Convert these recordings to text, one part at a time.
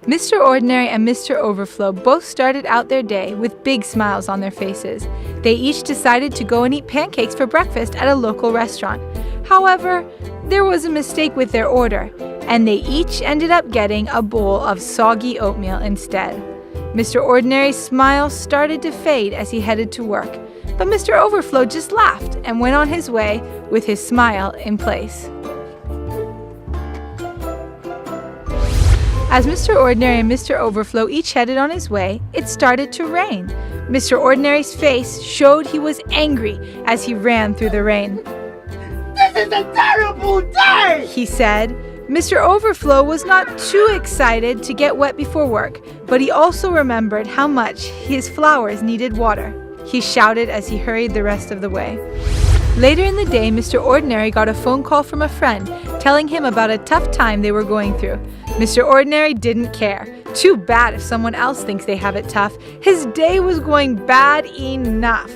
Mr. Ordinary and Mr. Overflow both started out their day with big smiles on their faces. They each decided to go and eat pancakes for breakfast at a local restaurant. However, there was a mistake with their order, and they each ended up getting a bowl of soggy oatmeal instead. Mr. Ordinary's smile started to fade as he headed to work, but Mr. Overflow just laughed and went on his way with his smile in place. As Mr. Ordinary and Mr. Overflow each headed on his way, it started to rain. Mr. Ordinary's face showed he was angry as he ran through the rain. "This is a terrible day!" he said. Mr. Overflow was not too excited to get wet before work, but he also remembered how much his flowers needed water. He shouted as he hurried the rest of the way. Later in the day, Mr. Ordinary got a phone call from a friend telling him about a tough time they were going through. Mr. Ordinary didn't care. Too bad if someone else thinks they have it tough. His day was going bad enough.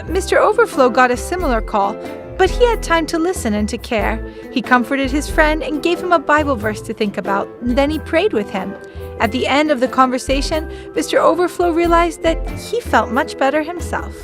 Mr. Overflow got a similar call, but he had time to listen and to care. He comforted his friend and gave him a Bible verse to think about, and then he prayed with him. At the end of the conversation, Mr. Overflow realized that he felt much better himself.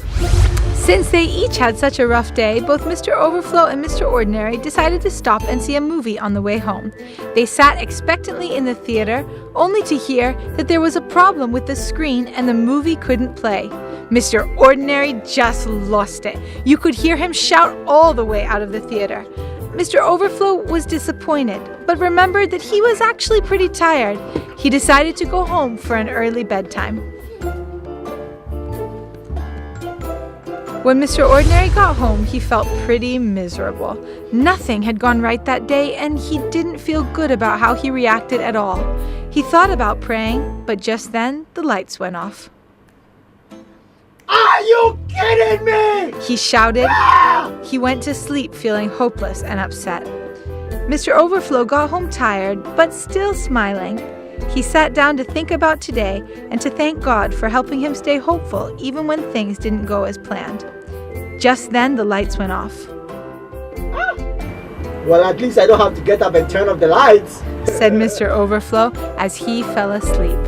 Since they each had such a rough day, both Mr. Overflow and Mr. Ordinary decided to stop and see a movie on the way home. They sat expectantly in the theater, only to hear that there was a problem with the screen and the movie couldn't play. Mr. Ordinary just lost it. You could hear him shout all the way out of the theater. Mr. Overflow was disappointed, but remembered that he was actually pretty tired. He decided to go home for an early bedtime. When Mr. Ordinary got home, he felt pretty miserable. Nothing had gone right that day, and he didn't feel good about how he reacted at all. He thought about praying, but just then the lights went off. "Are you kidding me?" he shouted. He went to sleep feeling hopeless and upset. Mr. Overflow got home tired, but still smiling. He sat down to think about today and to thank God for helping him stay hopeful even when things didn't go as planned. Just then, the lights went off. "Well, at least I don't have to get up and turn off the lights," said Mr. Overflow as he fell asleep.